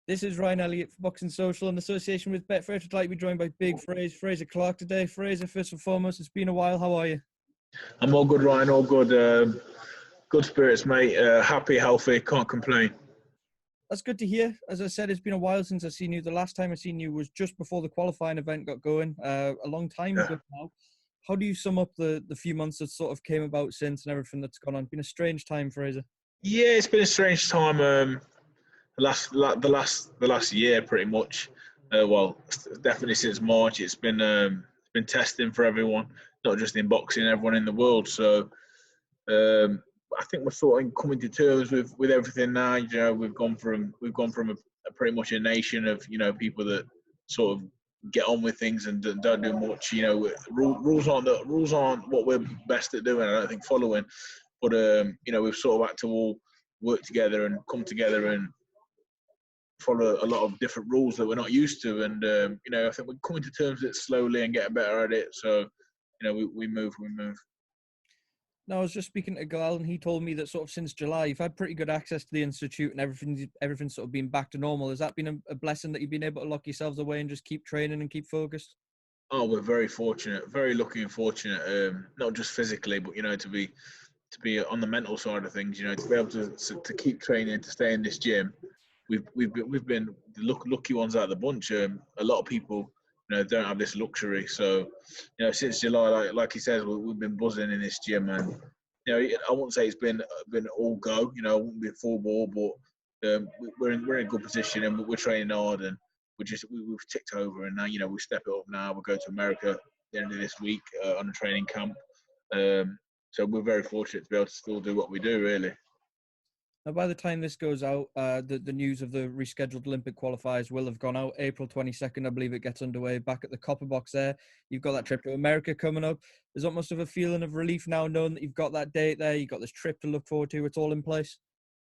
This is Ryan Elliott for Boxing Social in association with Betfred. I'd like to be joined by Big Frazer Clarke today. Frazer, first and foremost, it's been a while. How are you? I'm all good, Ryan. All good. Good spirits, mate. Happy, healthy. Can't complain. That's good to hear. As I said, it's been a while since I've seen you. The last time I seen you was just before the qualifying event got going, a long time ago now. How do you sum up the few months that sort of came about since and everything that's gone on? It's been a strange time, Frazer. Yeah, it's been a strange time. The last year, pretty much. Well, definitely since March, it's been testing for everyone, not just in boxing, everyone in the world. So I think we're sort of coming to terms with everything now. You know, we've gone from a pretty much a nation of people that sort of get on with things and don't do much. You know, rules aren't what we're best at doing. I don't think following, but we've sort of had to all work together and come together and follow a lot of different rules that we're not used to. And I think we're coming to terms with it slowly and getting better at it. So we move. No, I was just speaking to Galal, and he told me that sort of since July, you've had pretty good access to the institute and everything's sort of been back to normal. Has that been a blessing that you've been able to lock yourselves away and just keep training and keep focused? Oh, we're very fortunate, very lucky and fortunate. Not just physically, but to be on the mental side of things. To be able to keep training, to stay in this gym. We've been the lucky ones out of the bunch. A lot of people, don't have this luxury. So, since July, like he says, we've been buzzing in this gym, and I wouldn't say it's been all go. I wouldn't be full ball, but we're in a good position, and we're training hard, and we've ticked over, and now we step it up. Now we go to America at the end of this week on a training camp. So we're very fortunate to be able to still do what we do, really. Now, by the time this goes out, the news of the rescheduled Olympic qualifiers will have gone out. April 22nd, I believe it gets underway back at the Copper Box there. You've got that trip to America coming up. There's almost of a feeling of relief now knowing that you've got that date there. You've got this trip to look forward to. It's all in place.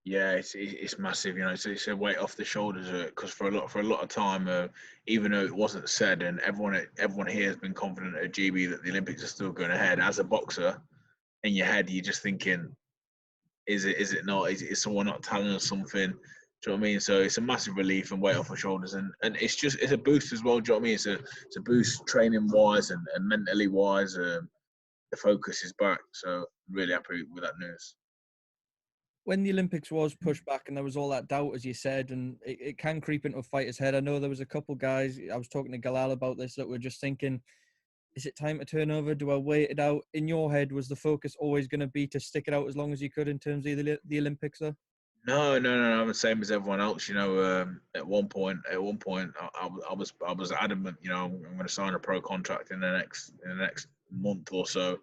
Yeah, it's massive. It's a weight off the shoulders because for a lot of time, even though it wasn't said, and everyone here has been confident at GB that the Olympics are still going ahead. As a boxer, in your head, you're just thinking, is it not? Is someone not telling us something? Do you know what I mean? So it's a massive relief and weight off our shoulders, and it's a boost as well. Do you know what I mean? It's a boost training wise and mentally wise. The focus is back, so I'm really happy with that news. When the Olympics was pushed back and there was all that doubt, as you said, and it can creep into a fighter's head. I know there was a couple guys, I was talking to Galal about this, that were just thinking, is it time to turn over? Do I wait it out? In your head, was the focus always going to be to stick it out as long as you could in terms of the Olympics, though? No. I'm the same as everyone else. At one point, I was adamant. I'm going to sign a pro contract in the next month or so.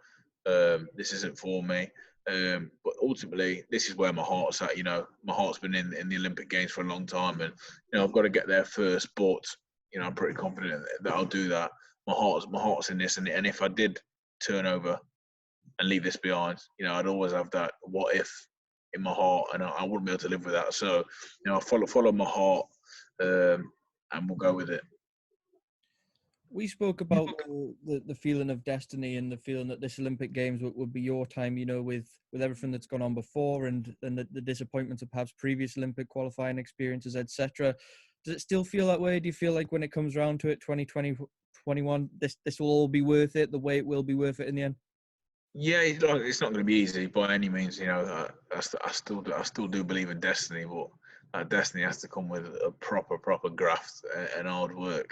This isn't for me. But ultimately, this is where my heart's at. My heart's been in the Olympic Games for a long time, and I've got to get there first. But I'm pretty confident that I'll do that. My heart's in this, and if I did turn over and leave this behind, I'd always have that what if in my heart, and I wouldn't be able to live with that. So, I follow my heart, and we'll go with it. We spoke about the feeling of destiny and the feeling that this Olympic Games would be your time, with everything that's gone on before and the disappointments of perhaps previous Olympic qualifying experiences, etc. Does it still feel that way? Do you feel like when it comes around to it, 2020, 21, this will all be worth it, the way it will be worth it in the end? Yeah, it's not going to be easy by any means. I still do believe in destiny, but that destiny has to come with a proper graft and hard work.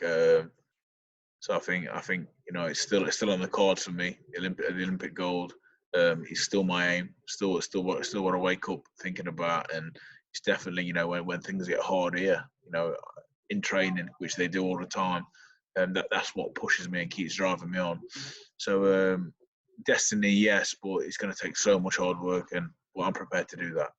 So I think it's still on the cards for me. The Olympic gold is still my aim. Still want to wake up thinking about, and it's definitely when things get hard here, in training, which they do all the time, and that's what pushes me and keeps driving me on. So destiny, yes, but it's going to take so much hard work, and I'm prepared to do that.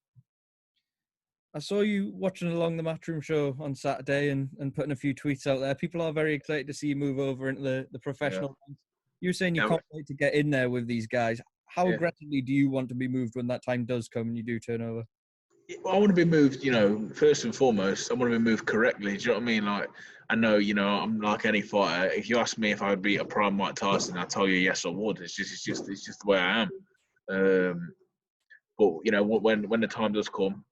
I saw you watching along the Matchroom show on Saturday and putting a few tweets out there. People are very excited to see you move over into the professional ranks. You were saying you can't wait to get in there with these guys. How aggressively do you want to be moved when that time does come and you do turn over? I want to be moved, first and foremost, I want to be moved correctly. Do you know what I mean? Like, I know, I'm like any fighter. If you ask me if I would beat a prime Mike Tyson, I'll tell you yes, I would. It's just the way I am. But when the time does come,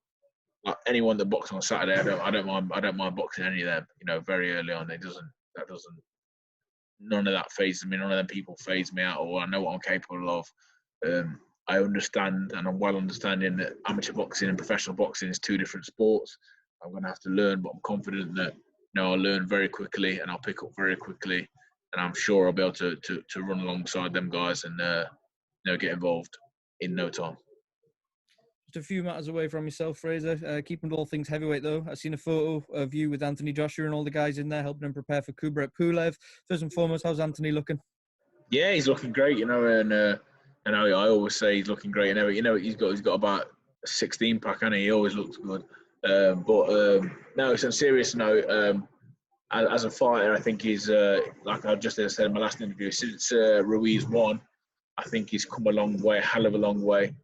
like anyone that boxed on Saturday, I don't mind boxing any of them. You know, very early on, none of that phases me. None of them people phase me out, or I know what I'm capable of. I understand, and I'm well understanding that amateur boxing and professional boxing is two different sports. I'm going to have to learn, but I'm confident that I'll learn very quickly and I'll pick up very quickly, and I'm sure I'll be able to run alongside them guys and get involved in no time. Just a few matters away from yourself, Frazer. Keeping all things heavyweight, though. I've seen a photo of you with Anthony Joshua and all the guys in there helping him prepare for Kubrat Pulev. First and foremost, how's Anthony looking? Yeah, he's looking great, and I always say he's looking great. He's got about a 16 pack, and he always looks good. No, it's on a serious note. As a fighter, I think he's like I just said in my last interview. Since Ruiz won, I think he's come a long way, a hell of a long way.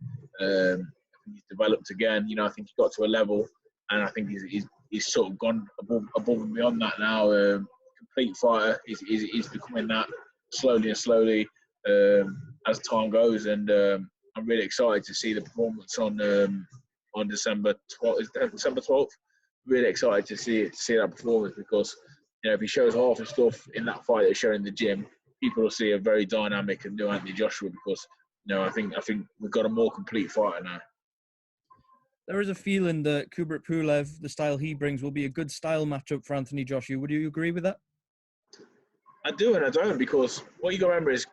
He's developed again. I think he got to a level, and I think he's sort of gone above and beyond that now. Complete fighter. He's becoming that slowly as time goes, and I'm really excited to see the performance on December 12th. Is that December 12th? Really excited to see that performance, because if he shows half the stuff in that fight that's shown in the gym, people will see a very dynamic and new Anthony Joshua, because I think we've got a more complete fighter now. There is a feeling that Kubrat Pulev, the style he brings, will be a good style matchup for Anthony Joshua. Would you agree with that? I do and I don't, because what you got to remember is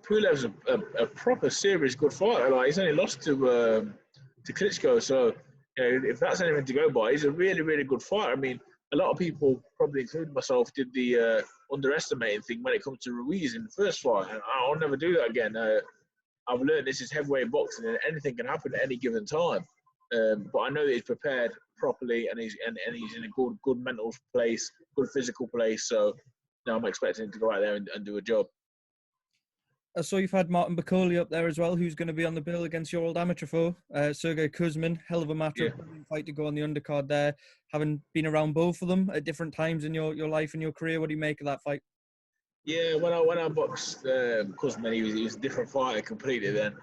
Pulev's a proper, serious, good fighter. Like, he's only lost to Klitschko, so if that's anything to go by, he's a really, really good fighter. I mean, a lot of people, probably including myself, did the underestimating thing when it comes to Ruiz in the first fight, and I'll never do that again. I've learned this is heavyweight boxing, and anything can happen at any given time. But I know that he's prepared properly, and he's in a good mental place, good physical place. So I'm expecting him to go out there and do a job. I saw you've had Martin Bakole up there as well, who's going to be on the bill against your old amateur foe, Sergey Kuzmin. Hell of a matchup, fight to go on the undercard there. Having been around both of them at different times in your life and your career, what do you make of that fight? Yeah, when I boxed Kuzmin, he was a different fighter completely then.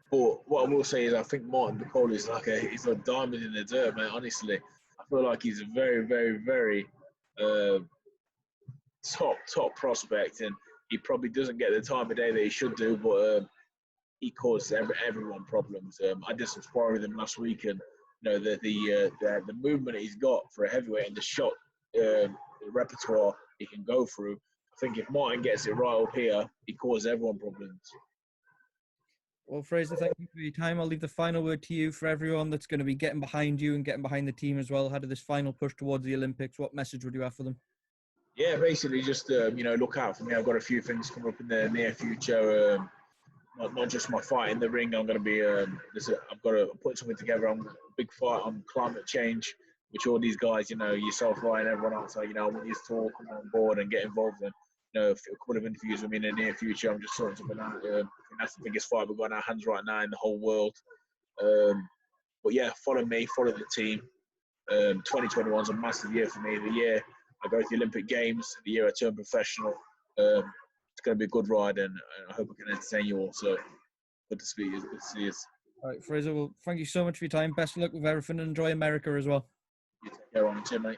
But what I will say is, I think Martin Bakole is he's a diamond in the dirt, man. Honestly, I feel like he's a very, very, very top prospect, and he probably doesn't get the time of day that he should do. But he causes everyone problems. I did some sparring with him last week, and the movement he's got for a heavyweight and the shot the repertoire he can go through. I think if Martin gets it right up here, he causes everyone problems. Well, Frazer, thank you for your time. I'll leave the final word to you for everyone that's going to be getting behind you and getting behind the team as well. How did this final push towards the Olympics? What message would you have for them? Yeah, basically just, look out for me. I've got a few things coming up in the near future. Not just my fight in the ring. I'm going to be, I've got to put something together on a big fight on climate change, which all these guys, yourself, Ryan, everyone else, I want you to all come on board and get involved in. A couple of interviews with me in the near future. I'm just sorting something out. That's the biggest fight we've got in our hands right now in the whole world. But yeah, follow me, follow the team. 2021 is a massive year for me. The year I go to the Olympic Games, the year I turn professional. It's going to be a good ride, and I hope I can entertain you all. So good to speak to you. Good to see you. All right, Frazer, well, thank you so much for your time. Best of luck with everything, and enjoy America as well. You take care, on too, mate.